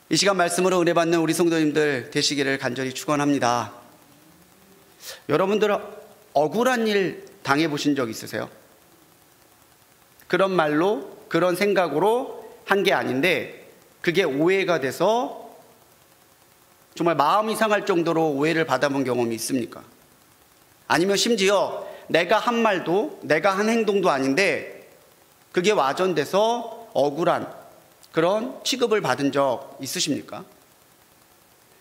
이 시간 말씀으로 은혜 받는 우리 성도님들 되시기를 간절히 축원합니다. 여러분들 억울한 일 당해보신 적 있으세요? 그런 말로 그런 생각으로 한 게 아닌데 그게 오해가 돼서 정말 마음이 상할 정도로 오해를 받아본 경험이 있습니까? 아니면 심지어 내가 한 말도 내가 한 행동도 아닌데 그게 와전돼서 억울한 그런 취급을 받은 적 있으십니까?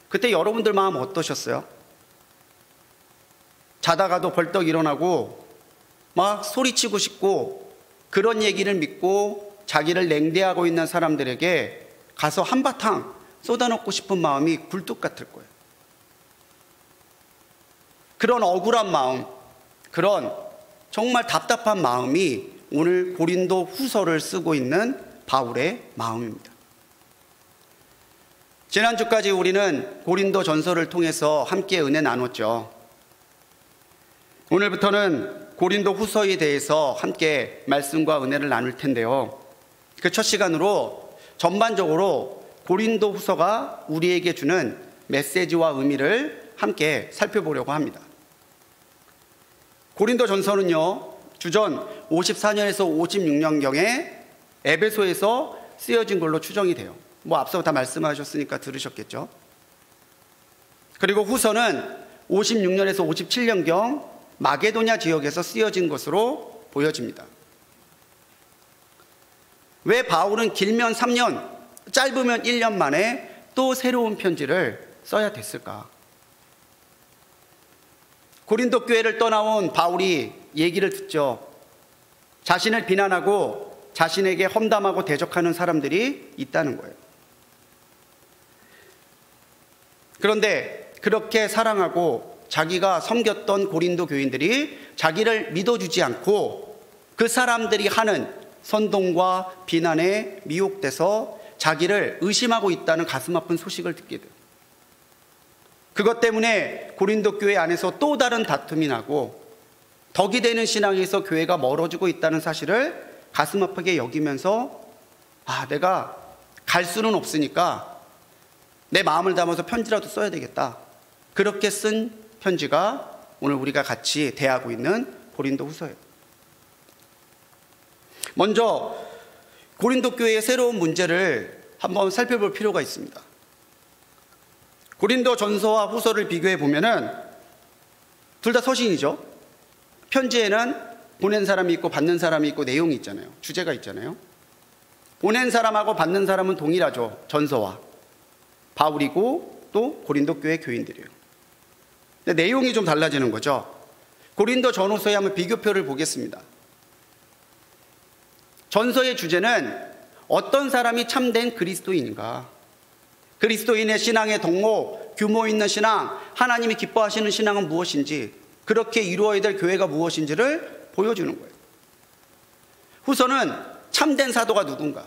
그때 여러분들 마음 어떠셨어요? 자다가도 벌떡 일어나고 막 소리치고 싶고 그런 얘기를 믿고 자기를 냉대하고 있는 사람들에게 가서 한바탕 쏟아놓고 싶은 마음이 굴뚝 같을 거예요. 그런 억울한 마음, 그런 정말 답답한 마음이 오늘 고린도 후서를 쓰고 있는 바울의 마음입니다. 지난주까지 우리는 고린도 전서를 통해서 함께 은혜 나눴죠. 오늘부터는 고린도 후서에 대해서 함께 말씀과 은혜를 나눌 텐데요. 그 첫 시간으로 전반적으로 고린도 후서가 우리에게 주는 메시지와 의미를 함께 살펴보려고 합니다. 고린도 전서는요, 주전 54년에서 56년경에 에베소에서 쓰여진 걸로 추정이 돼요. 앞서 다 말씀하셨으니까 들으셨겠죠. 그리고 후서는 56년에서 57년경 마게도냐 지역에서 쓰여진 것으로 보여집니다. 왜 바울은 길면 3년, 짧으면 1년 만에 또 새로운 편지를 써야 됐을까? 고린도 교회를 떠나온 바울이 얘기를 듣죠. 자신을 비난하고 자신에게 험담하고 대적하는 사람들이 있다는 거예요. 그런데 그렇게 사랑하고 자기가 섬겼던 고린도 교인들이 자기를 믿어주지 않고 그 사람들이 하는 선동과 비난에 미혹돼서 자기를 의심하고 있다는 가슴 아픈 소식을 듣게 돼요. 그것 때문에 고린도 교회 안에서 또 다른 다툼이 나고 덕이 되는 신앙에서 교회가 멀어지고 있다는 사실을 가슴 아프게 여기면서 내가 갈 수는 없으니까 내 마음을 담아서 편지라도 써야 되겠다. 그렇게 쓴 편지가 오늘 우리가 같이 대하고 있는 고린도 후서예요. 먼저 고린도 교회의 새로운 문제를 한번 살펴볼 필요가 있습니다. 고린도 전서와 후서를 비교해 보면은 둘 다 서신이죠. 편지에는 보낸 사람이 있고 받는 사람이 있고 내용이 있잖아요. 주제가 있잖아요. 보낸 사람하고 받는 사람은 동일하죠. 전서와 바울이고 또 고린도 교회 교인들이에요. 근데 내용이 좀 달라지는 거죠. 고린도 전후서에 한번 비교표를 보겠습니다. 전서의 주제는 어떤 사람이 참된 그리스도인인가, 그리스도인의 신앙의 덕목, 규모 있는 신앙, 하나님이 기뻐하시는 신앙은 무엇인지, 그렇게 이루어야 될 교회가 무엇인지를 보여주는 거예요. 후서는 참된 사도가 누군가,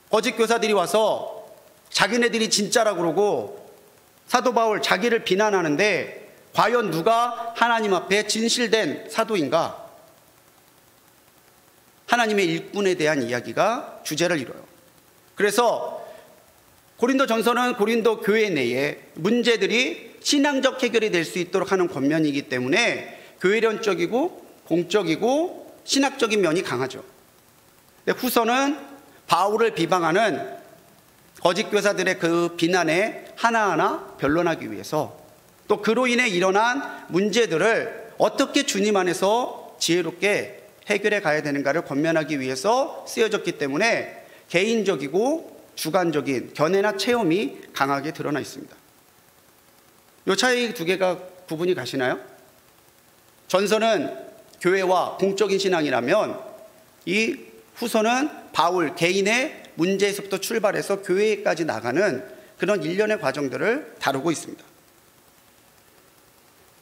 거짓 교사들이 와서 자기네들이 진짜라고 그러고 사도 바울 자기를 비난하는데 과연 누가 하나님 앞에 진실된 사도인가, 하나님의 일꾼에 대한 이야기가 주제를 이뤄요. 그래서 고린도 전서는 고린도 교회 내에 문제들이 신앙적 해결이 될 수 있도록 하는 권면이기 때문에 교회론적이고 공적이고 신학적인 면이 강하죠. 근데 후서는 바울을 비방하는 거짓 교사들의 그 비난에 하나하나 변론하기 위해서, 또 그로 인해 일어난 문제들을 어떻게 주님 안에서 지혜롭게 해결해 가야 되는가를 권면하기 위해서 쓰여졌기 때문에 개인적이고 주관적인 견해나 체험이 강하게 드러나 있습니다. 이 차이 두 개가 구분이 가시나요? 전서는 교회와 공적인 신앙이라면 이 후서는 바울 개인의 문제에서부터 출발해서 교회까지 나가는 그런 일련의 과정들을 다루고 있습니다.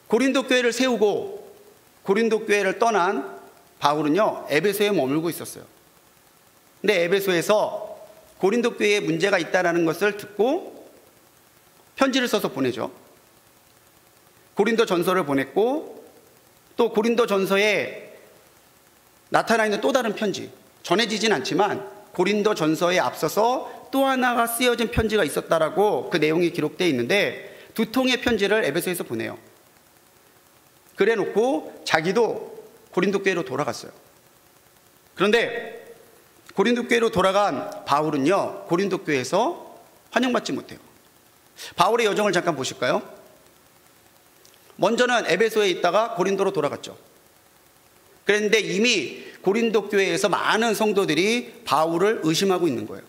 고린도 교회를 세우고 고린도 교회를 떠난 바울은요, 에베소에 머물고 있었어요. 근데 에베소에서 고린도 교회에 문제가 있다는 것을 듣고 편지를 써서 보내죠. 고린도 전서를 보냈고, 또 고린도 전서에 나타나 있는 또 다른 편지, 전해지진 않지만 고린도 전서에 앞서서 또 하나가 쓰여진 편지가 있었다라고 그 내용이 기록되어 있는데, 두 통의 편지를 에베소에서 보내요. 그래 놓고 자기도 고린도 교회로 돌아갔어요. 그런데 고린도 교회로 돌아간 바울은요, 고린도 교회에서 환영받지 못해요. 바울의 여정을 잠깐 보실까요? 먼저는 에베소에 있다가 고린도로 돌아갔죠. 그런데 이미 고린도 교회에서 많은 성도들이 바울을 의심하고 있는 거예요.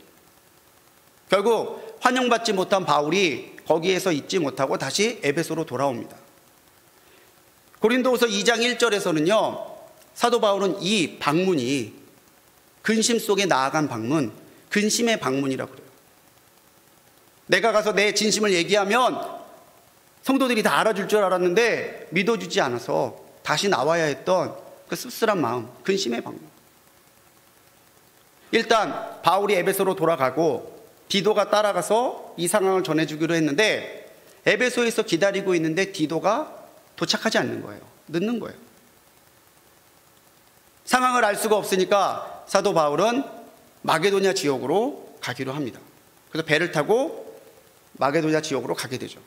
결국 환영받지 못한 바울이 거기에서 있지 못하고 다시 에베소로 돌아옵니다. 고린도후서 2장 1절에서는요, 사도 바울은 이 방문이 근심 속에 나아간 방문, 근심의 방문이라고 그래요. 내가 가서 내 진심을 얘기하면 성도들이 다 알아줄 줄 알았는데 믿어주지 않아서 다시 나와야 했던 그 씁쓸한 마음, 근심의 방문. 일단 바울이 에베소로 돌아가고 디도가 따라가서 이 상황을 전해주기로 했는데, 에베소에서 기다리고 있는데 디도가 도착하지 않는 거예요. 늦는 거예요. 상황을 알 수가 없으니까 사도 바울은 마게도냐 지역으로 가기로 합니다. 그래서 배를 타고 마게도냐 지역으로 가게 되죠.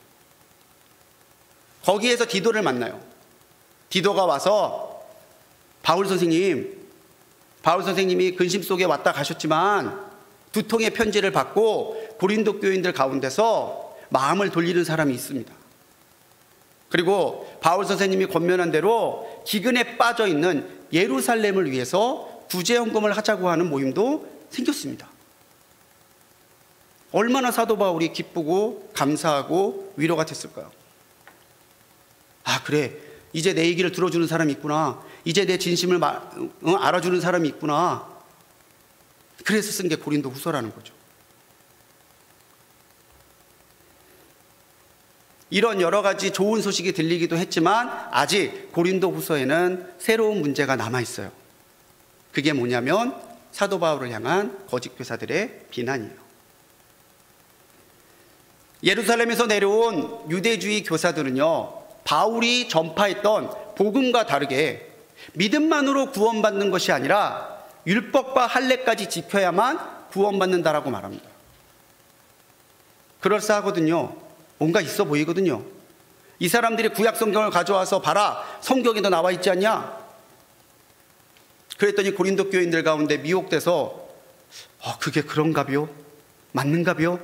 거기에서 디도를 만나요. 디도가 와서 바울 선생님이 근심 속에 왔다 가셨지만 두 통의 편지를 받고 고린도 교인들 가운데서 마음을 돌리는 사람이 있습니다. 그리고 바울 선생님이 권면한 대로 기근에 빠져 있는 예루살렘을 위해서 구제헌금을 하자고 하는 모임도 생겼습니다. 얼마나 사도 바울이 기쁘고 감사하고 위로가 됐을까요? 아, 그래, 이제 내 얘기를 들어주는 사람이 있구나, 이제 내 진심을 알아주는 사람이 있구나. 그래서 쓴 게 고린도 후서라는 거죠. 이런 여러 가지 좋은 소식이 들리기도 했지만 아직 고린도 후서에는 새로운 문제가 남아있어요. 그게 뭐냐면 사도 바울을 향한 거짓 교사들의 비난이에요. 예루살렘에서 내려온 유대주의 교사들은요, 바울이 전파했던 복음과 다르게 믿음만으로 구원받는 것이 아니라 율법과 할례까지 지켜야만 구원받는다라고 말합니다. 그럴싸하거든요. 뭔가 있어 보이거든요. 이 사람들이 구약 성경을 가져와서 봐라, 성경에도 나와 있지 않냐? 그랬더니 고린도 교인들 가운데 미혹돼서 그게 그런가벼? 맞는가벼?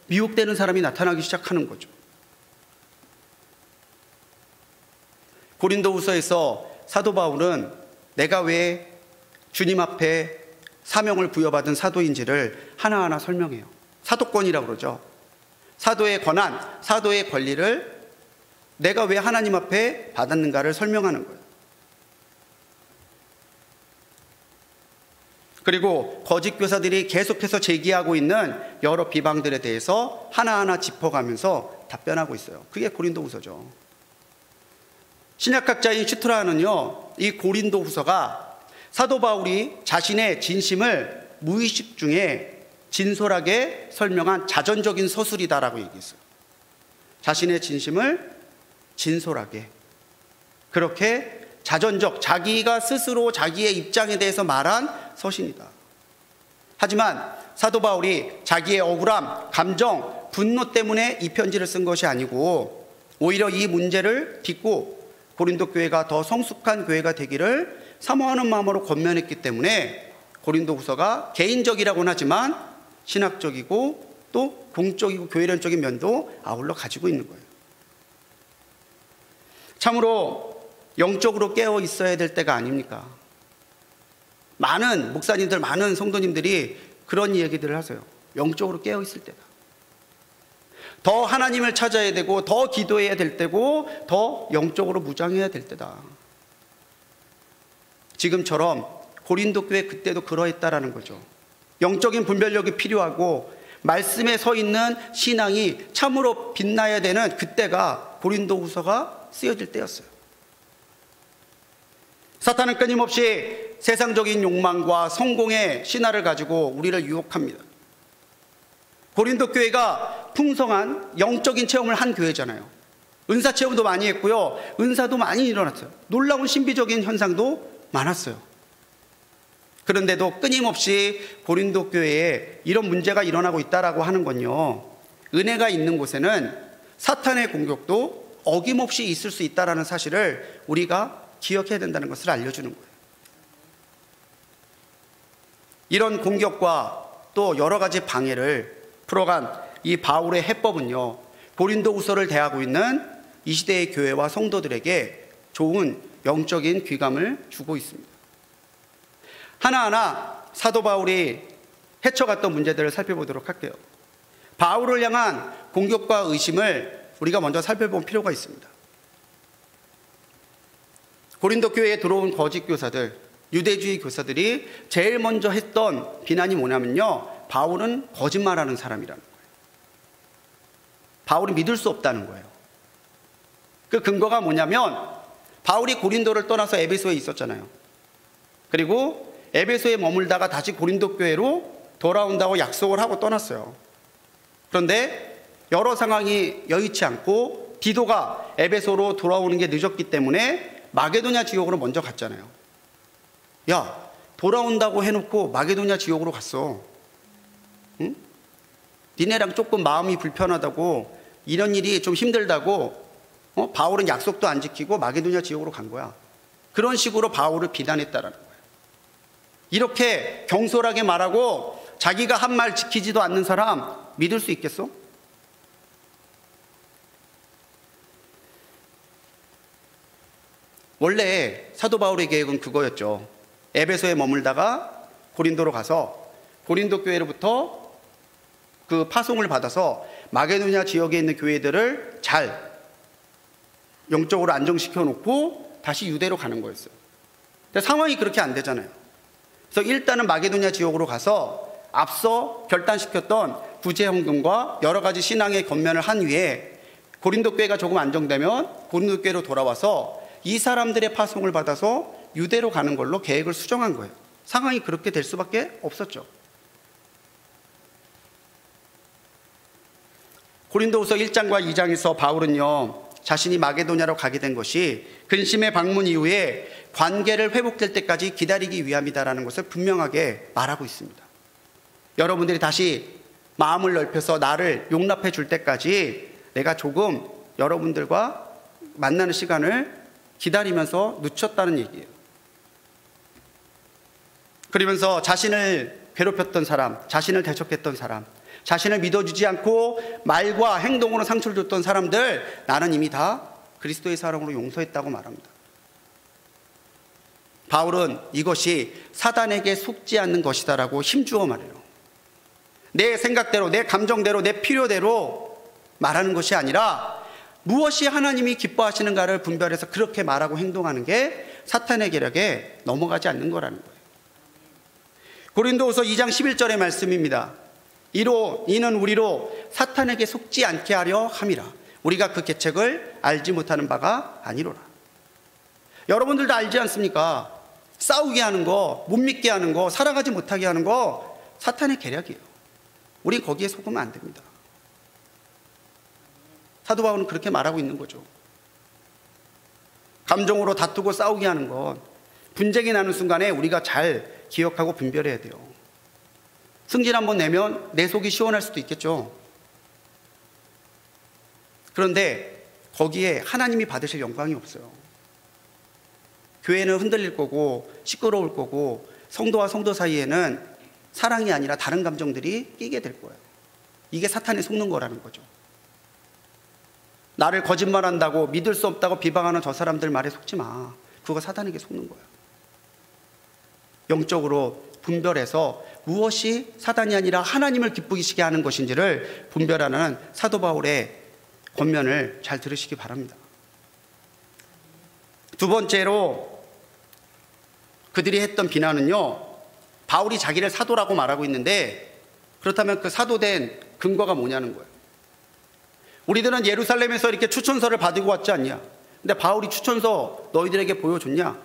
미혹되는 사람이 나타나기 시작하는 거죠. 고린도후서에서 사도 바울은 내가 왜 주님 앞에 사명을 부여받은 사도인지를 하나하나 설명해요. 사도권이라고 그러죠. 사도의 권한, 사도의 권리를 내가 왜 하나님 앞에 받았는가를 설명하는 거예요. 그리고 거짓 교사들이 계속해서 제기하고 있는 여러 비방들에 대해서 하나하나 짚어가면서 답변하고 있어요. 그게 고린도후서죠. 신약학자인 슈트라는요, 이 고린도후서가 사도 바울이 자신의 진심을 무의식 중에 진솔하게 설명한 자전적인 서술이다라고 얘기했어요. 자신의 진심을 진솔하게, 그렇게 자전적, 자기가 스스로 자기의 입장에 대해서 말한 서신이다. 하지만 사도 바울이 자기의 억울함, 감정, 분노 때문에 이 편지를 쓴 것이 아니고 오히려 이 문제를 딛고 고린도 교회가 더 성숙한 교회가 되기를 사모하는 마음으로 권면했기 때문에 고린도후서가 개인적이라고는 하지만 신학적이고 또 공적이고 교회론적인 면도 아울러 가지고 있는 거예요. 참으로 영적으로 깨어 있어야 될 때가 아닙니까? 많은 목사님들, 많은 성도님들이 그런 얘기들을 하세요. 영적으로 깨어 있을 때다. 더 하나님을 찾아야 되고 더 기도해야 될 때고 더 영적으로 무장해야 될 때다. 지금처럼 고린도 교회 그때도 그러했다라는 거죠. 영적인 분별력이 필요하고 말씀에 서 있는 신앙이 참으로 빛나야 되는 그때가 고린도후서가 쓰여질 때였어요. 사탄은 끊임없이 세상적인 욕망과 성공의 신화를 가지고 우리를 유혹합니다. 고린도 교회가 풍성한 영적인 체험을 한 교회잖아요. 은사 체험도 많이 했고요, 은사도 많이 일어났어요. 놀라운 신비적인 현상도 많았어요. 그런데도 끊임없이 고린도 교회에 이런 문제가 일어나고 있다라고 하는 건요, 은혜가 있는 곳에는 사탄의 공격도 어김없이 있을 수 있다는 사실을 우리가 기억해야 된다는 것을 알려주는 거예요. 이런 공격과 또 여러 가지 방해를 풀어간 이 바울의 해법은요, 고린도후서를 대하고 있는 이 시대의 교회와 성도들에게 좋은 영적인 귀감을 주고 있습니다. 하나하나 사도 바울이 헤쳐갔던 문제들을 살펴보도록 할게요. 바울을 향한 공격과 의심을 우리가 먼저 살펴볼 필요가 있습니다. 고린도 교회에 들어온 거짓 교사들, 유대주의 교사들이 제일 먼저 했던 비난이 뭐냐면요, 바울은 거짓말하는 사람이라는 거예요. 바울이 믿을 수 없다는 거예요. 그 근거가 뭐냐면 바울이 고린도를 떠나서 에베소에 있었잖아요. 그리고 에베소에 머물다가 다시 고린도 교회로 돌아온다고 약속을 하고 떠났어요. 그런데 여러 상황이 여의치 않고 디도가 에베소로 돌아오는 게 늦었기 때문에 마게도냐 지역으로 먼저 갔잖아요. 야, 돌아온다고 해놓고 마게도냐 지역으로 갔어. 응? 니네랑 조금 마음이 불편하다고, 이런 일이 좀 힘들다고 바울은 약속도 안 지키고 마게도냐 지역으로 간 거야. 그런 식으로 바울을 비난했다라는 거예요. 이렇게 경솔하게 말하고 자기가 한 말 지키지도 않는 사람 믿을 수 있겠어? 원래 사도 바울의 계획은 그거였죠. 에베소에 머물다가 고린도로 가서 고린도 교회로부터 그 파송을 받아서 마게도냐 지역에 있는 교회들을 잘 영적으로 안정시켜 놓고 다시 유대로 가는 거였어요. 근데 상황이 그렇게 안 되잖아요. 그래서 일단은 마게도냐 지역으로 가서 앞서 결단시켰던 구제헌금과 여러 가지 신앙의 권면을 한 후에 고린도 교회가 조금 안정되면 고린도 교회로 돌아와서 이 사람들의 파송을 받아서 유대로 가는 걸로 계획을 수정한 거예요. 상황이 그렇게 될 수밖에 없었죠. 고린도후서 1장과 2장에서 바울은요, 자신이 마게도냐로 가게 된 것이 근심의 방문 이후에 관계를 회복될 때까지 기다리기 위함이다라는 것을 분명하게 말하고 있습니다. 여러분들이 다시 마음을 넓혀서 나를 용납해 줄 때까지 내가 조금 여러분들과 만나는 시간을 기다리면서 늦췄다는 얘기예요. 그러면서 자신을 괴롭혔던 사람, 자신을 대적했던 사람, 자신을 믿어주지 않고 말과 행동으로 상처를 줬던 사람들, 나는 이미 다 그리스도의 사랑으로 용서했다고 말합니다. 바울은 이것이 사단에게 속지 않는 것이다라고 힘주어 말해요. 내 생각대로, 내 감정대로, 내 필요대로 말하는 것이 아니라 무엇이 하나님이 기뻐하시는가를 분별해서 그렇게 말하고 행동하는 게 사탄의 계략에 넘어가지 않는 거라는 거예요. 고린도후서 2장 11절의 말씀입니다. 이는 우리로 사탄에게 속지 않게 하려 함이라. 우리가 그 계책을 알지 못하는 바가 아니로라. 여러분들도 알지 않습니까? 싸우게 하는 거, 못 믿게 하는 거, 살아가지 못하게 하는 거 사탄의 계략이에요. 우리 거기에 속으면 안 됩니다. 사도 바울은 그렇게 말하고 있는 거죠. 감정으로 다투고 싸우게 하는 것, 분쟁이 나는 순간에 우리가 잘 기억하고 분별해야 돼요. 승질 한번 내면 내 속이 시원할 수도 있겠죠. 그런데 거기에 하나님이 받으실 영광이 없어요. 교회는 흔들릴 거고 시끄러울 거고 성도와 성도 사이에는 사랑이 아니라 다른 감정들이 끼게 될 거예요. 이게 사탄에 속는 거라는 거죠. 나를 거짓말한다고 믿을 수 없다고 비방하는 저 사람들 말에 속지 마. 그거 사탄에게 속는 거예요. 영적으로 분별해서 무엇이 사단이 아니라 하나님을 기쁘시게 하는 것인지를 분별하는 사도 바울의 권면을 잘 들으시기 바랍니다. 두 번째로 그들이 했던 비난은요, 바울이 자기를 사도라고 말하고 있는데 그렇다면 그 사도된 근거가 뭐냐는 거예요. 우리들은 예루살렘에서 이렇게 추천서를 받고 왔지 않냐? 근데 바울이 추천서 너희들에게 보여줬냐?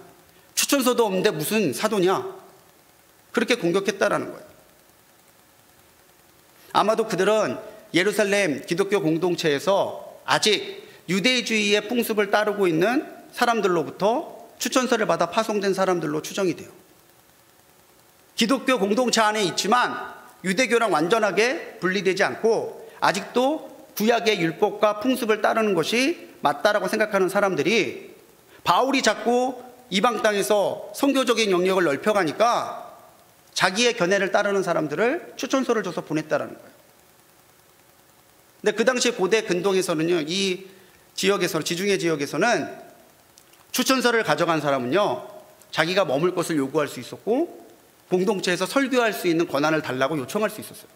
추천서도 없는데 무슨 사도냐? 그렇게 공격했다라는 거예요. 아마도 그들은 예루살렘 기독교 공동체에서 아직 유대주의의 풍습을 따르고 있는 사람들로부터 추천서를 받아 파송된 사람들로 추정이 돼요. 기독교 공동체 안에 있지만 유대교랑 완전하게 분리되지 않고 아직도 구약의 율법과 풍습을 따르는 것이 맞다라고 생각하는 사람들이 바울이 자꾸 이방 땅에서 선교적인 영역을 넓혀가니까 자기의 견해를 따르는 사람들을 추천서를 줘서 보냈다라는 거예요. 근데 그 당시 고대 근동에서는요, 이 지역에서는, 지중해 지역에서는 추천서를 가져간 사람은요, 자기가 머물 것을 요구할 수 있었고 공동체에서 설교할 수 있는 권한을 달라고 요청할 수 있었어요.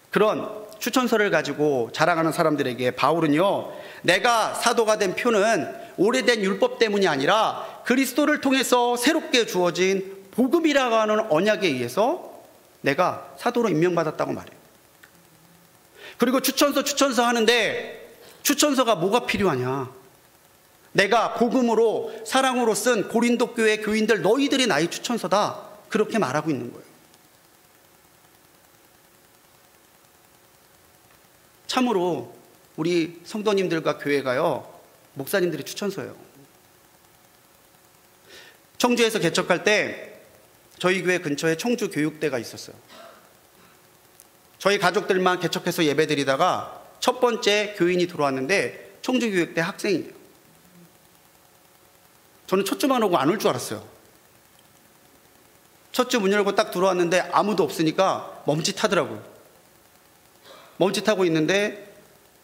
그런 추천서를 가지고 자랑하는 사람들에게 바울은요, 내가 사도가 된 표는 오래된 율법 때문이 아니라 그리스도를 통해서 새롭게 주어진 복음이라고 하는 언약에 의해서 내가 사도로 임명받았다고 말해요. 그리고 추천서 하는데 추천서가 뭐가 필요하냐? 내가 복음으로 사랑으로 쓴 고린도 교회 교인들 너희들이 나의 추천서다, 그렇게 말하고 있는 거예요. 참으로 우리 성도님들과 교회가요, 목사님들의 추천서예요. 청주에서 개척할 때 저희 교회 근처에 청주 교육대가 있었어요. 저희 가족들만 개척해서 예배드리다가 첫 번째 교인이 들어왔는데 청주 교육대 학생이에요. 저는 첫 주만 오고 안 올 줄 알았어요. 첫 주 문 열고 딱 들어왔는데 아무도 없으니까 멈칫하더라고요. 멈칫하고 있는데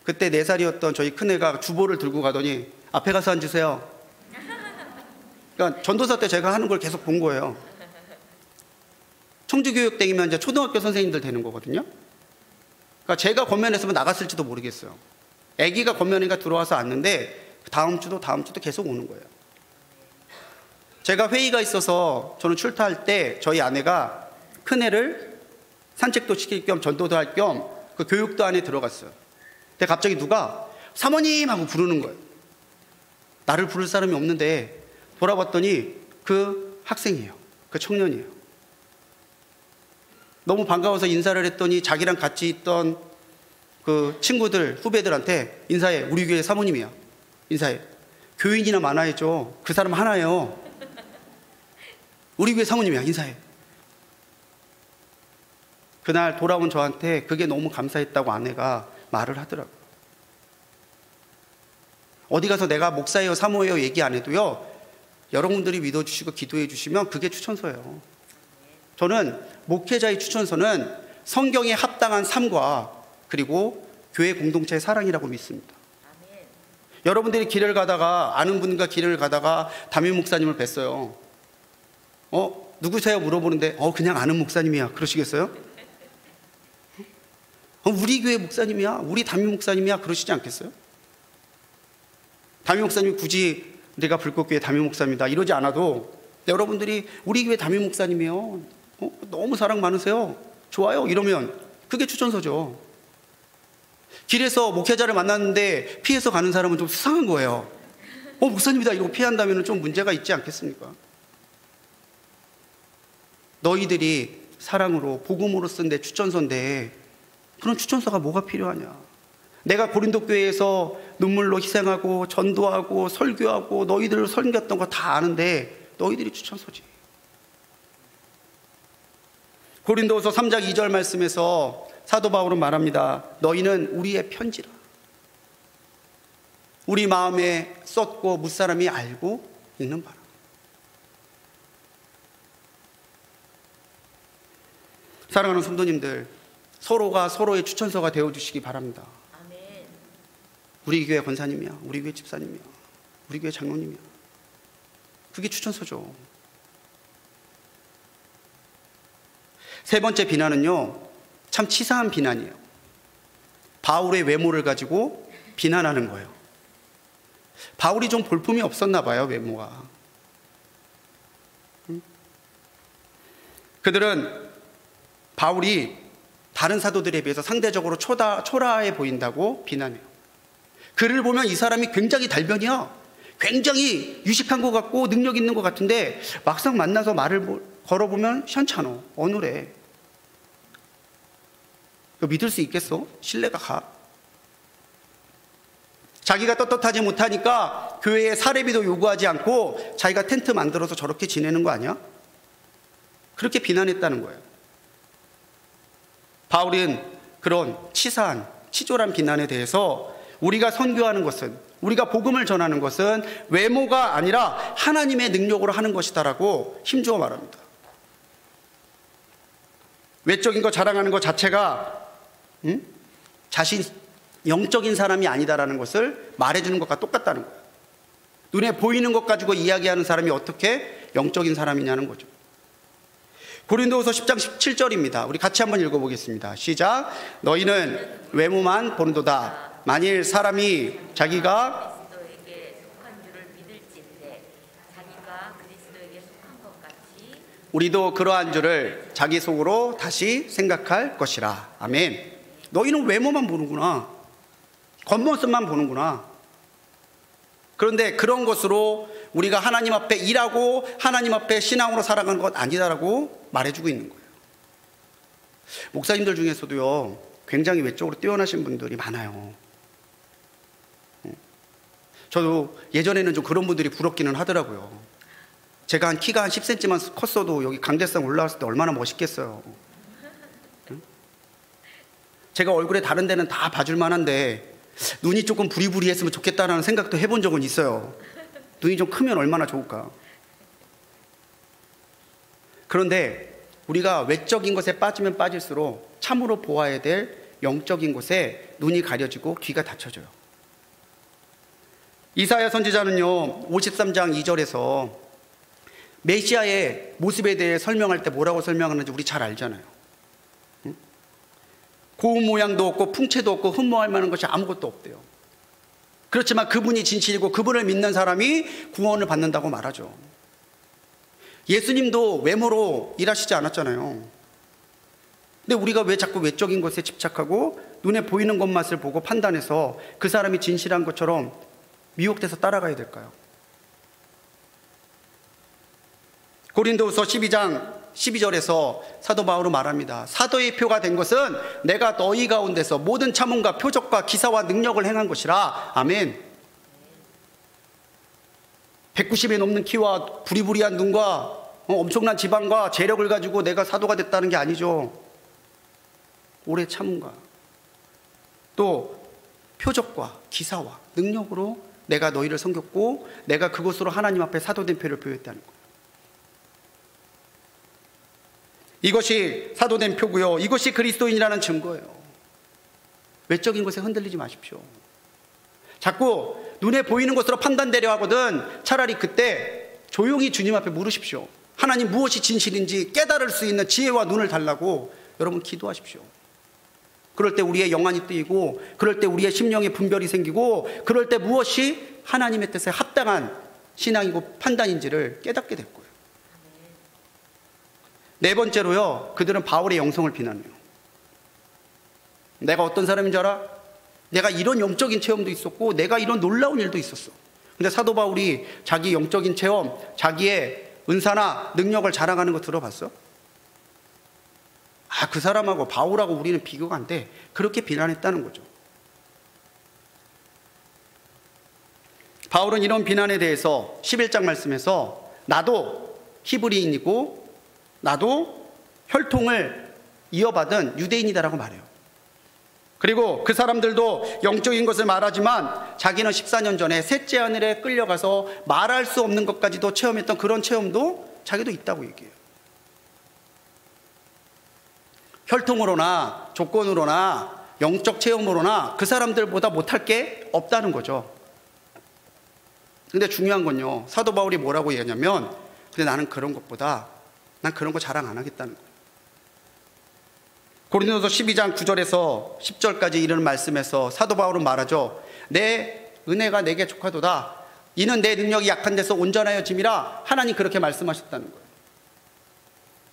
그때 4살이었던 저희 큰애가 주보를 들고 가더니 앞에 가서 앉으세요. 그러니까 전도사 때 제가 하는 걸 계속 본 거예요. 청주교육대이면 이제 초등학교 선생님들 되는 거거든요. 그러니까 제가 권면했으면 나갔을지도 모르겠어요. 아기가 권면이가 들어와서 앉는데 다음 주도 계속 오는 거예요. 제가 회의가 있어서 저는 출타할 때 저희 아내가 큰애를 산책도 시킬 겸 전도도 할 겸 그 교육도 안에 들어갔어요. 근데 갑자기 누가 사모님 하고 부르는 거예요. 나를 부를 사람이 없는데 돌아봤더니 그 학생이에요. 그 청년이에요. 너무 반가워서 인사를 했더니 자기랑 같이 있던 그 친구들, 후배들한테 인사해. 우리 교회 사모님이야. 인사해. 교인이나 많아야죠. 그 사람 하나예요. 우리 교회 사모님이야. 인사해. 그날 돌아온 저한테 그게 너무 감사했다고 아내가 말을 하더라고요. 어디 가서 내가 목사예요, 사모예요 얘기 안 해도요, 여러분들이 믿어주시고 기도해 주시면 그게 추천서예요. 저는 목회자의 추천서는 성경에 합당한 삶과 그리고 교회 공동체의 사랑이라고 믿습니다. 아멘. 여러분들이 길을 가다가 아는 분과 길을 가다가 담임 목사님을 뵀어요. 누구세요? 물어보는데 그냥 아는 목사님이야 그러시겠어요? 우리 교회 목사님이야, 우리 담임 목사님이야 그러시지 않겠어요? 담임 목사님이 굳이 내가 불꽃교회 담임 목사입니다 이러지 않아도 여러분들이 우리 교회 담임 목사님이요, 너무 사랑 많으세요, 좋아요 이러면 그게 추천서죠. 길에서 목회자를 만났는데 피해서 가는 사람은 좀 수상한 거예요. 목사님이다 이러고 피한다면 좀 문제가 있지 않겠습니까? 너희들이 사랑으로 복음으로 쓴 내 추천서인데 그런 추천서가 뭐가 필요하냐? 내가 고린도 교회에서 눈물로 희생하고 전도하고 설교하고 너희들을 섬겼던 거 다 아는데 너희들이 추천서지. 고린도후서 3장 2절 말씀에서 사도 바울은 말합니다. 너희는 우리의 편지라. 우리 마음에 썼고 무사람이 알고 있는 바라. 사랑하는 성도님들, 서로가 서로의 추천서가 되어주시기 바랍니다. 아멘. 우리 교회 권사님이야, 우리 교회 집사님이야, 우리 교회 장로님이야. 그게 추천서죠. 세 번째 비난은요, 참 치사한 비난이에요. 바울의 외모를 가지고 비난하는 거예요. 바울이 좀 볼품이 없었나 봐요, 외모가. 그들은 바울이 다른 사도들에 비해서 상대적으로 초라해 보인다고 비난해요. 그를 보면 이 사람이 굉장히 달변이야. 굉장히 유식한 것 같고 능력 있는 것 같은데 막상 만나서 말을 걸어보면 현찮어, 어눌해. 믿을 수 있겠어? 신뢰가 가. 자기가 떳떳하지 못하니까 교회에 사례비도 요구하지 않고 자기가 텐트 만들어서 저렇게 지내는 거 아니야? 그렇게 비난했다는 거예요. 바울은 그런 치사한, 치졸한 비난에 대해서 우리가 선교하는 것은, 우리가 복음을 전하는 것은 외모가 아니라 하나님의 능력으로 하는 것이다라고 힘주어 말합니다. 외적인 거 자랑하는 것 자체가 자신 영적인 사람이 아니다라는 것을 말해주는 것과 똑같다는 거예요. 눈에 보이는 것 가지고 이야기하는 사람이 어떻게 영적인 사람이냐는 거죠. 고린도후서 10장 17절입니다. 우리 같이 한번 읽어보겠습니다. 시작. 너희는 외모만 보는도다. 만일 사람이 자기가 그리스도에게 속한 줄을 믿을진대 자기가 그리스도에게 속한 것 같이 우리도 그러한 줄을 자기 속으로 다시 생각할 것이라. 아멘. 너희는 외모만 보는구나. 겉모습만 보는구나. 그런데 그런 것으로 우리가 하나님 앞에 일하고 하나님 앞에 신앙으로 살아가는 것 아니다라고 말해주고 있는 거예요. 목사님들 중에서도요, 굉장히 외적으로 뛰어나신 분들이 많아요. 저도 예전에는 좀 그런 분들이 부럽기는 하더라고요. 제가 키가 한 10cm만 컸어도 여기 강대상 올라왔을 때 얼마나 멋있겠어요. 제가 얼굴에 다른 데는 다 봐줄 만한데 눈이 조금 부리부리했으면 좋겠다라는 생각도 해본 적은 있어요. 눈이 좀 크면 얼마나 좋을까. 그런데 우리가 외적인 것에 빠지면 빠질수록 참으로 보아야 될 영적인 곳에 눈이 가려지고 귀가 닫혀져요. 이사야 선지자는요 53장 2절에서 메시아의 모습에 대해 설명할 때 뭐라고 설명하는지 우리 잘 알잖아요. 고운 모양도 없고 풍채도 없고 흠모할 만한 것이 아무것도 없대요. 그렇지만 그분이 진실이고 그분을 믿는 사람이 구원을 받는다고 말하죠. 예수님도 외모로 일하시지 않았잖아요. 근데 우리가 왜 자꾸 외적인 것에 집착하고 눈에 보이는 것만을 보고 판단해서 그 사람이 진실한 것처럼 미혹돼서 따라가야 될까요? 고린도후서 12장 12절에서 사도 바울은 말합니다. 사도의 표가 된 것은 내가 너희 가운데서 모든 참음과 표적과 기사와 능력을 행한 것이라. 아멘. 190이 넘는 키와 부리부리한 눈과 엄청난 지방과 재력을 가지고 내가 사도가 됐다는 게 아니죠. 오래 참음과 또 표적과 기사와 능력으로 내가 너희를 섬겼고 내가 그것으로 하나님 앞에 사도된 표를 보였다는 거예요. 이것이 사도된 표고요. 이것이 그리스도인이라는 증거예요. 외적인 것에 흔들리지 마십시오. 자꾸 눈에 보이는 것으로 판단되려 하거든 차라리 그때 조용히 주님 앞에 물으십시오. 하나님 무엇이 진실인지 깨달을 수 있는 지혜와 눈을 달라고 여러분 기도하십시오. 그럴 때 우리의 영안이 뜨이고 그럴 때 우리의 심령에 분별이 생기고 그럴 때 무엇이 하나님의 뜻에 합당한 신앙이고 판단인지를 깨닫게 될 거예요. 네 번째로요, 그들은 바울의 영성을 비난해요. 내가 어떤 사람인 줄 알아? 내가 이런 영적인 체험도 있었고 내가 이런 놀라운 일도 있었어. 근데 사도 바울이 자기 영적인 체험, 자기의 은사나 능력을 자랑하는 거 들어봤어? 아, 그 사람하고 바울하고 우리는 비교가 안 돼. 그렇게 비난했다는 거죠. 바울은 이런 비난에 대해서 11장 말씀에서 나도 히브리인이고 나도 혈통을 이어받은 유대인이다라고 말해요. 그리고 그 사람들도 영적인 것을 말하지만 자기는 14년 전에 셋째 하늘에 끌려가서 말할 수 없는 것까지도 체험했던 그런 체험도 자기도 있다고 얘기해요. 혈통으로나 조건으로나 영적 체험으로나 그 사람들보다 못할 게 없다는 거죠. 근데 중요한 건요, 사도 바울이 뭐라고 얘기하냐면 근데 나는 그런 것보다 난 그런 거 자랑 안 하겠다는 거예요. 고린도서 12장 9절에서 10절까지 이르는 말씀에서 사도 바울은 말하죠. 내 은혜가 내게 족하도다. 이는 내 능력이 약한 데서 온전하여 짐이라. 하나님 그렇게 말씀하셨다는 거예요.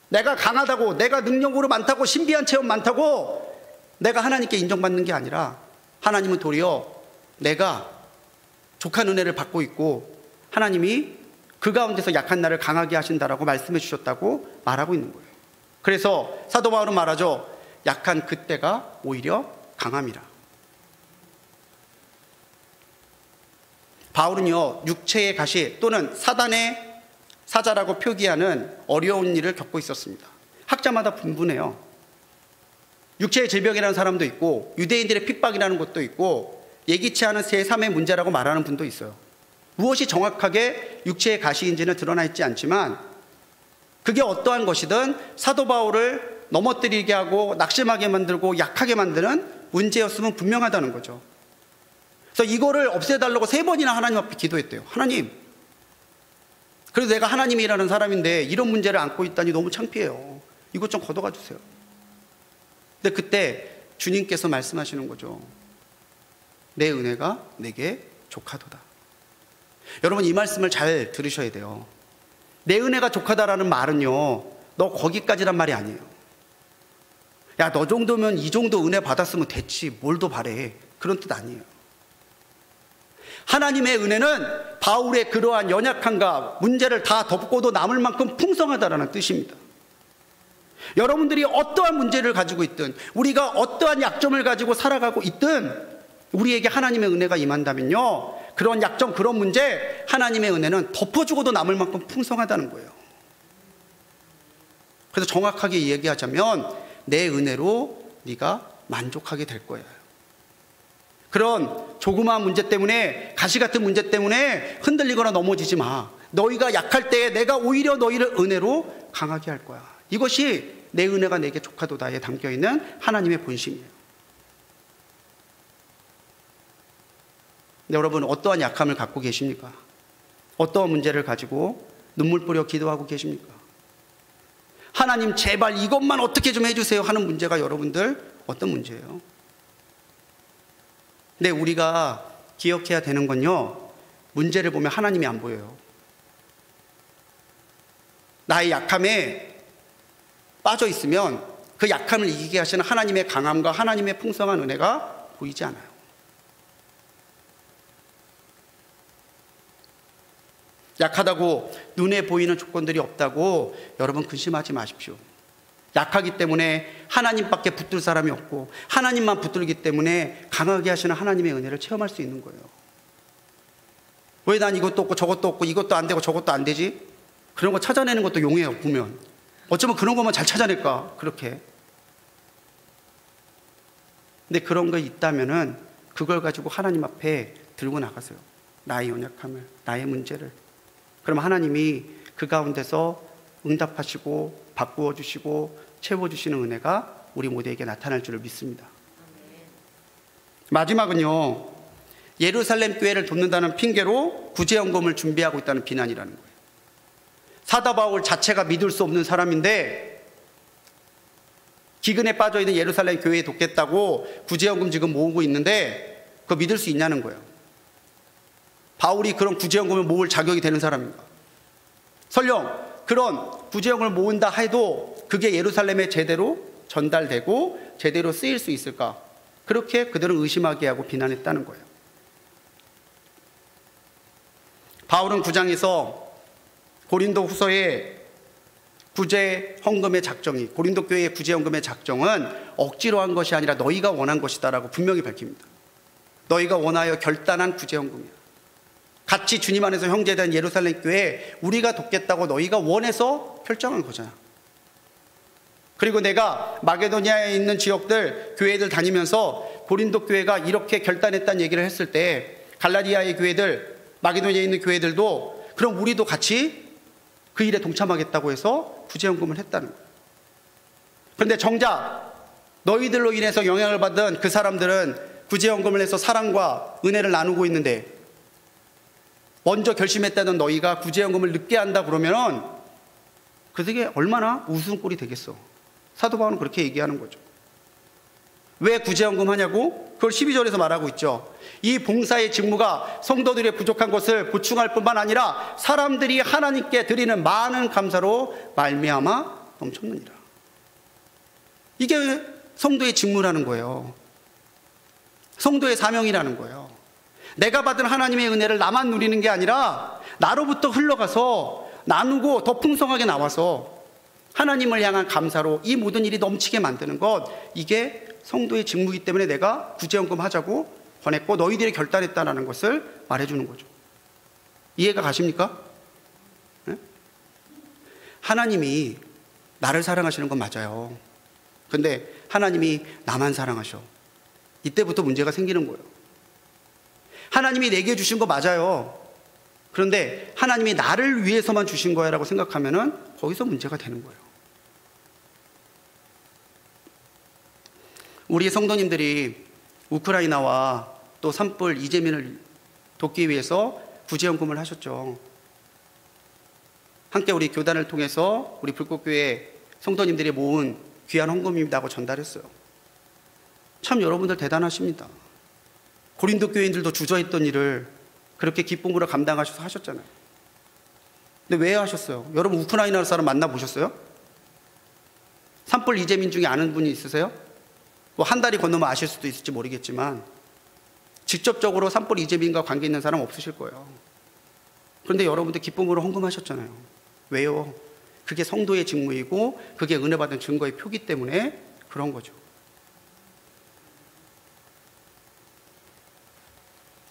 내가 강하다고, 내가 능력으로 많다고, 신비한 체험 많다고 내가 하나님께 인정받는 게 아니라 하나님은 도리어 내가 족한 은혜를 받고 있고 하나님이 그 가운데서 약한 나를 강하게 하신다라고 말씀해 주셨다고 말하고 있는 거예요. 그래서 사도 바울은 말하죠. 약한 그때가 오히려 강함이라. 바울은요, 육체의 가시 또는 사단의 사자라고 표기하는 어려운 일을 겪고 있었습니다. 학자마다 분분해요. 육체의 질병이라는 사람도 있고, 유대인들의 핍박이라는 것도 있고, 예기치 않은 제3의 문제라고 말하는 분도 있어요. 무엇이 정확하게 육체의 가시인지는 드러나 있지 않지만, 그게 어떠한 것이든 사도 바울을 넘어뜨리게 하고 낙심하게 만들고 약하게 만드는 문제였으면 분명하다는 거죠. 그래서 이거를 없애달라고 3번이나 하나님 앞에 기도했대요. 하나님, 그래도 내가 하나님이 일하는 사람인데 이런 문제를 안고 있다니 너무 창피해요. 이것 좀 걷어가 주세요. 근데 그때 주님께서 말씀하시는 거죠. 내 은혜가 내게 족하도다. 여러분, 이 말씀을 잘 들으셔야 돼요. 내 은혜가 족하다라는 말은요, 너 거기까지란 말이 아니에요. 야, 너 정도면 이 정도 은혜 받았으면 됐지, 뭘 더 바래, 그런 뜻 아니에요. 하나님의 은혜는 바울의 그러한 연약함과 문제를 다 덮고도 남을 만큼 풍성하다라는 뜻입니다. 여러분들이 어떠한 문제를 가지고 있든, 우리가 어떠한 약점을 가지고 살아가고 있든, 우리에게 하나님의 은혜가 임한다면요, 그런 약점, 그런 문제, 하나님의 은혜는 덮어주고도 남을 만큼 풍성하다는 거예요. 그래서 정확하게 얘기하자면 내 은혜로 네가 만족하게 될 거예요. 그런 조그마한 문제 때문에, 가시 같은 문제 때문에 흔들리거나 넘어지지 마. 너희가 약할 때에 내가 오히려 너희를 은혜로 강하게 할 거야. 이것이 내 은혜가 내게 족하도다에 담겨있는 하나님의 본심이에요. 근데 여러분, 어떠한 약함을 갖고 계십니까? 어떠한 문제를 가지고 눈물 뿌려 기도하고 계십니까? 하나님, 제발 이것만 어떻게 좀 해주세요 하는 문제가 여러분들 어떤 문제예요? 근데 우리가 기억해야 되는 건요, 문제를 보면 하나님이 안 보여요. 나의 약함에 빠져 있으면 그 약함을 이기게 하시는 하나님의 강함과 하나님의 풍성한 은혜가 보이지 않아요. 약하다고 눈에 보이는 조건들이 없다고 여러분 근심하지 마십시오. 약하기 때문에 하나님밖에 붙들 사람이 없고, 하나님만 붙들기 때문에 강하게 하시는 하나님의 은혜를 체험할 수 있는 거예요. 왜 난 이것도 없고 저것도 없고 이것도 안 되고 저것도 안 되지? 그런 거 찾아내는 것도 용해요. 보면 어쩌면 그런 것만 잘 찾아낼까, 그렇게. 근데 그런 거 있다면은 그걸 가지고 하나님 앞에 들고 나가세요. 나의 연약함을, 나의 문제를. 그럼 하나님이 그 가운데서 응답하시고 바꾸어 주시고 채워주시는 은혜가 우리 모두에게 나타날 줄을 믿습니다. 마지막은요, 예루살렘 교회를 돕는다는 핑계로 구제연금을 준비하고 있다는 비난이라는 거예요. 사도 바울 자체가 믿을 수 없는 사람인데 기근에 빠져있는 예루살렘 교회에 돕겠다고 구제연금 지금 모으고 있는데 그거 믿을 수 있냐는 거예요. 바울이 그런 구제연금을 모을 자격이 되는 사람인가? 설령 그런 구제연금을 모은다 해도 그게 예루살렘에 제대로 전달되고 제대로 쓰일 수 있을까? 그렇게 그들은 의심하게 하고 비난했다는 거예요. 바울은 9장에서 고린도 후서의 구제 헌금의 작정이, 고린도 교회의 구제 헌금의 작정은 억지로 한 것이 아니라 너희가 원한 것이다라고 분명히 밝힙니다. 너희가 원하여 결단한 구제 헌금이야. 같이 주님 안에서 형제된 예루살렘 교회 우리가 돕겠다고 너희가 원해서 결정한 거잖아. 그리고 내가 마게도니아에 있는 지역들 교회들 다니면서 고린도 교회가 이렇게 결단했다는 얘기를 했을 때 갈라디아의 교회들, 마게도니아에 있는 교회들도 그럼 우리도 같이 그 일에 동참하겠다고 해서 구제헌금을 했다는 거예요. 그런데 정작 너희들로 인해서 영향을 받은 그 사람들은 구제헌금을 해서 사랑과 은혜를 나누고 있는데 먼저 결심했다는 너희가 구제연금을 늦게 한다 그러면은 그게 얼마나 웃음꼴이 되겠어. 사도 바울은 그렇게 얘기하는 거죠. 왜 구제연금 하냐고? 그걸 12절에서 말하고 있죠. 이 봉사의 직무가 성도들의 부족한 것을 보충할 뿐만 아니라 사람들이 하나님께 드리는 많은 감사로 말미암아 넘쳤느니라. 이게 성도의 직무라는 거예요. 성도의 사명이라는 거예요. 내가 받은 하나님의 은혜를 나만 누리는 게 아니라 나로부터 흘러가서 나누고 더 풍성하게 나와서 하나님을 향한 감사로 이 모든 일이 넘치게 만드는 것, 이게 성도의 직무이기 때문에 내가 구제헌금 하자고 권했고 너희들이 결단했다는 것을 말해주는 거죠. 이해가 가십니까? 네? 하나님이 나를 사랑하시는 건 맞아요. 근데 하나님이 나만 사랑하셔. 이때부터 문제가 생기는 거예요. 하나님이 내게 주신 거 맞아요. 그런데 하나님이 나를 위해서만 주신 거야라고 생각하면은 거기서 문제가 되는 거예요. 우리 성도님들이 우크라이나와 또 산불 이재민을 돕기 위해서 구제연금을 하셨죠. 함께 우리 교단을 통해서 우리 불꽃교회 성도님들이 모은 귀한 헌금입니다고 전달했어요. 참 여러분들 대단하십니다. 고린도 교인들도 주저했던 일을 그렇게 기쁨으로 감당하셔서 하셨잖아요. 근데 왜 하셨어요? 여러분 우크라이나 사람 만나보셨어요? 산불 이재민 중에 아는 분이 있으세요? 뭐 한 달이 건너면 아실 수도 있을지 모르겠지만 직접적으로 산불 이재민과 관계 있는 사람 없으실 거예요. 그런데 여러분들 기쁨으로 헌금하셨잖아요. 왜요? 그게 성도의 직무이고 그게 은혜 받은 증거의 표기 때문에 그런 거죠.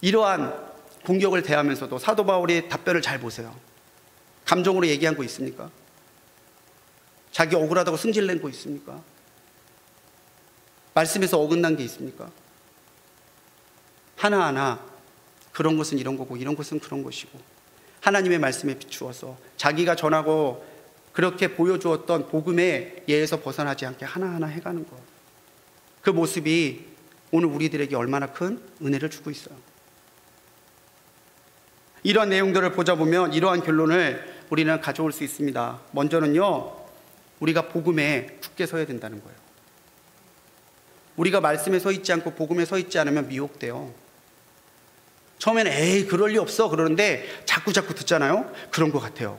이러한 공격을 대하면서도 사도 바울이 답변을 잘 보세요. 감정으로 얘기한 거 있습니까? 자기 억울하다고 승질낸 거 있습니까? 말씀에서 어긋난 게 있습니까? 하나하나 그런 것은 이런 거고 이런 것은 그런 것이고 하나님의 말씀에 비추어서 자기가 전하고 그렇게 보여주었던 복음의 예에서 벗어나지 않게 하나하나 해가는 것. 그 모습이 오늘 우리들에게 얼마나 큰 은혜를 주고 있어요. 이러한 내용들을 보자 보면 이러한 결론을 우리는 가져올 수 있습니다. 먼저는요, 우리가 복음에 굳게 서야 된다는 거예요. 우리가 말씀에 서 있지 않고 복음에 서 있지 않으면 미혹돼요. 처음에는 에이 그럴 리 없어 그러는데 자꾸 듣잖아요. 그런 것 같아요.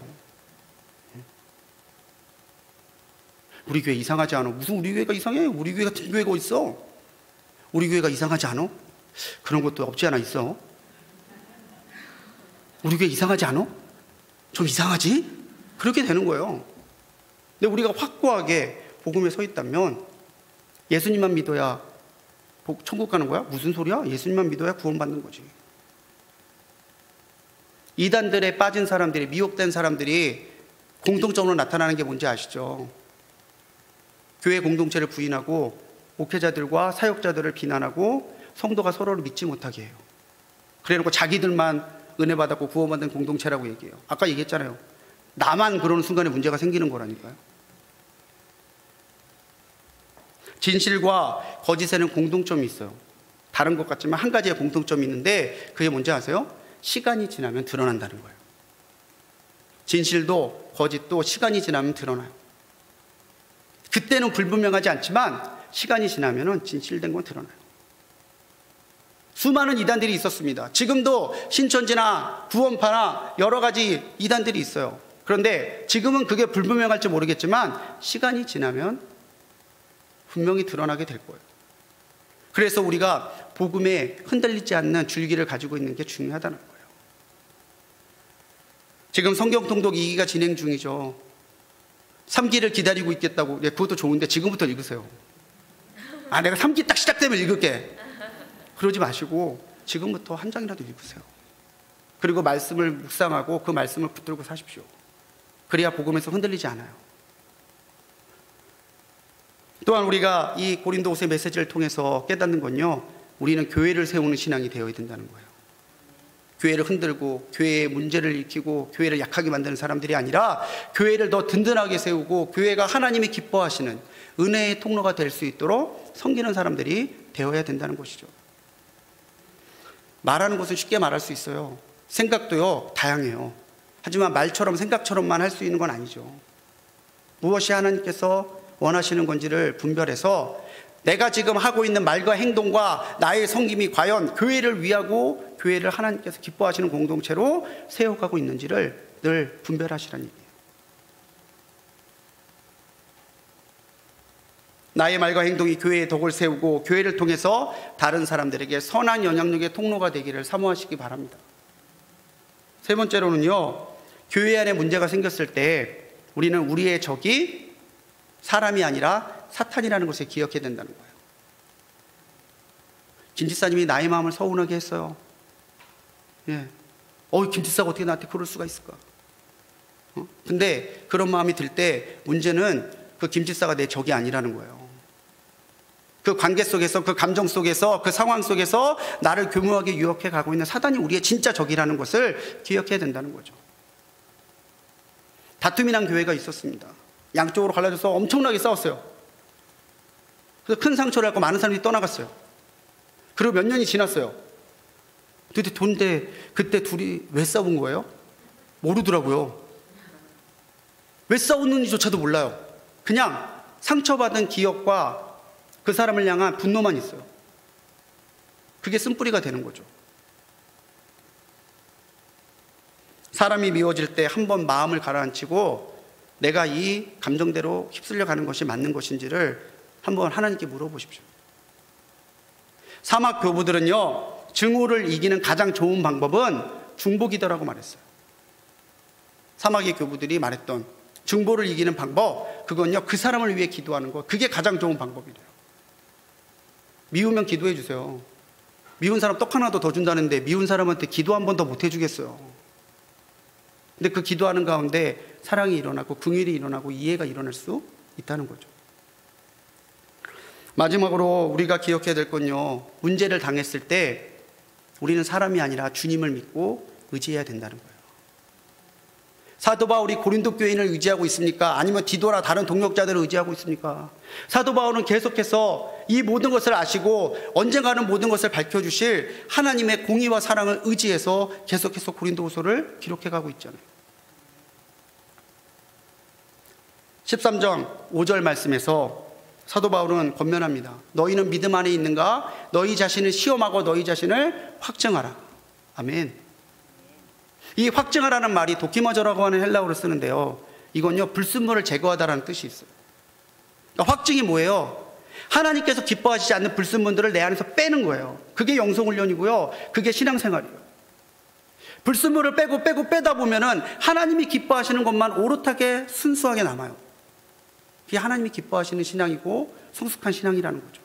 우리 교회 이상하지 않아? 무슨 우리 교회가 이상해? 우리 교회 같은 교회가 있어? 우리 교회가 이상하지 않아? 그런 것도 없지 않아 있어. 우리 교회 이상하지 않아? 좀 이상하지? 그렇게 되는 거예요. 근데 우리가 확고하게 복음에 서 있다면 예수님만 믿어야 천국 가는 거야? 무슨 소리야? 예수님만 믿어야 구원받는 거지. 이단들에 빠진 사람들이, 미혹된 사람들이 공통적으로 나타나는 게 뭔지 아시죠? 교회 공동체를 부인하고 목회자들과 사역자들을 비난하고 성도가 서로를 믿지 못하게 해요. 그래놓고 자기들만 은혜 받았고 구원받은 공동체라고 얘기해요. 아까 얘기했잖아요. 나만 그러는 순간에 문제가 생기는 거라니까요. 진실과 거짓에는 공통점이 있어요. 다른 것 같지만 한 가지의 공통점이 있는데 그게 뭔지 아세요? 시간이 지나면 드러난다는 거예요. 진실도 거짓도 시간이 지나면 드러나요. 그때는 불분명하지 않지만 시간이 지나면 진실된 건 드러나요. 수많은 이단들이 있었습니다. 지금도 신천지나 구원파나 여러 가지 이단들이 있어요. 그런데 지금은 그게 불분명할지 모르겠지만 시간이 지나면 분명히 드러나게 될 거예요. 그래서 우리가 복음에 흔들리지 않는 줄기를 가지고 있는 게 중요하다는 거예요. 지금 성경 통독 2기가 진행 중이죠. 3기를 기다리고 있겠다고. 그것도 좋은데 지금부터 읽으세요. 내가 3기 딱 시작되면 읽을게. 그러지 마시고 지금부터 한 장이라도 읽으세요. 그리고 말씀을 묵상하고 그 말씀을 붙들고 사십시오. 그래야 복음에서 흔들리지 않아요. 또한 우리가 이 고린도후서 메시지를 통해서 깨닫는 건요, 우리는 교회를 세우는 신앙이 되어야 된다는 거예요. 교회를 흔들고 교회의 문제를 일으키고 교회를 약하게 만드는 사람들이 아니라 교회를 더 든든하게 세우고 교회가 하나님이 기뻐하시는 은혜의 통로가 될 수 있도록 섬기는 사람들이 되어야 된다는 것이죠. 말하는 것은 쉽게 말할 수 있어요. 생각도요 다양해요. 하지만 말처럼 생각처럼만 할 수 있는 건 아니죠. 무엇이 하나님께서 원하시는 건지를 분별해서 내가 지금 하고 있는 말과 행동과 나의 섬김이 과연 교회를 위하고 교회를 하나님께서 기뻐하시는 공동체로 세워가고 있는지를 늘 분별하시라는 얘기예요. 나의 말과 행동이 교회의 덕을 세우고 교회를 통해서 다른 사람들에게 선한 영향력의 통로가 되기를 사모하시기 바랍니다. 세 번째로는요, 교회 안에 문제가 생겼을 때 우리는 우리의 적이 사람이 아니라 사탄이라는 것을 기억해야 된다는 거예요. 김 지사님이 나의 마음을 서운하게 했어요. 예. 김집사가 어떻게 나한테 그럴 수가 있을까? 근데 그런 마음이 들 때 문제는 그 김집사가 내 적이 아니라는 거예요. 그 관계 속에서, 그 감정 속에서, 그 상황 속에서 나를 교묘하게 유혹해 가고 있는 사단이 우리의 진짜 적이라는 것을 기억해야 된다는 거죠. 다툼이 난 교회가 있었습니다. 양쪽으로 갈라져서 엄청나게 싸웠어요. 그래서 큰 상처를 갖고 많은 사람들이 떠나갔어요. 그리고 몇 년이 지났어요. 근데 그때 둘이 왜 싸운 거예요? 모르더라고요. 왜 싸웠는지조차도 몰라요. 그냥 상처받은 기억과 그 사람을 향한 분노만 있어요. 그게 쓴뿌리가 되는 거죠. 사람이 미워질 때 한번 마음을 가라앉히고 내가 이 감정대로 휩쓸려 가는 것이 맞는 것인지를 한번 하나님께 물어보십시오. 사막 교부들은요, 증오를 이기는 가장 좋은 방법은 중보기도라고 말했어요. 사막의 교부들이 말했던 중보를 이기는 방법, 그건요, 그 사람을 위해 기도하는 것, 그게 가장 좋은 방법이래요. 미우면 기도해 주세요. 미운 사람 떡 하나 더 준다는데 미운 사람한테 기도 한 번 더 못 해주겠어요. 근데 그 기도하는 가운데 사랑이 일어나고 긍휼이 일어나고 이해가 일어날 수 있다는 거죠. 마지막으로 우리가 기억해야 될 건요, 문제를 당했을 때 우리는 사람이 아니라 주님을 믿고 의지해야 된다는 거예요. 사도 바울이 고린도 교인을 의지하고 있습니까? 아니면 디도나 다른 동역자들을 의지하고 있습니까? 사도 바울은 계속해서 이 모든 것을 아시고 언젠가는 모든 것을 밝혀주실 하나님의 공의와 사랑을 의지해서 계속해서 고린도후서를 기록해가고 있잖아요. 13장 5절 말씀에서 사도 바울은 권면합니다. 너희는 믿음 안에 있는가? 너희 자신을 시험하고 너희 자신을 확증하라. 아멘. 이 확증하라는 말이 도키마저라고 하는 헬라어로 쓰는데요, 이건요, 불순물을 제거하다라는 뜻이 있어요. 그러니까 확증이 뭐예요? 하나님께서 기뻐하시지 않는 불순물들을 내 안에서 빼는 거예요. 그게 영성훈련이고요, 그게 신앙생활이에요. 불순물을 빼고 빼다 보면은 하나님이 기뻐하시는 것만 오롯하게 순수하게 남아요. 그게 하나님이 기뻐하시는 신앙이고 성숙한 신앙이라는 거죠.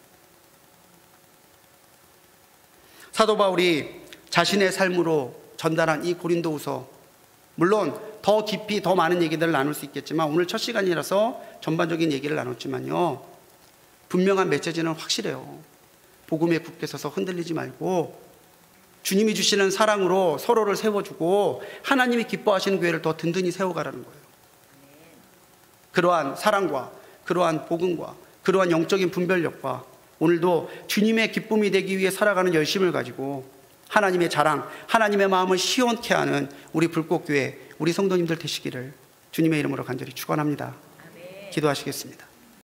사도 바울이 자신의 삶으로 전달한 이 고린도후서, 물론 더 깊이 더 많은 얘기들을 나눌 수 있겠지만 오늘 첫 시간이라서 전반적인 얘기를 나눴지만요, 분명한 메시지는 확실해요. 복음에 굳게 서서 흔들리지 말고 주님이 주시는 사랑으로 서로를 세워주고 하나님이 기뻐하시는 교회를 더 든든히 세워가라는 거예요. 그러한 사랑과 그러한 복음과 그러한 영적인 분별력과 오늘도 주님의 기쁨이 되기 위해 살아가는 열심을 가지고 하나님의 자랑, 하나님의 마음을 시원케 하는 우리 불꽃교회, 우리 성도님들 되시기를 주님의 이름으로 간절히 축원합니다. 기도하시겠습니다.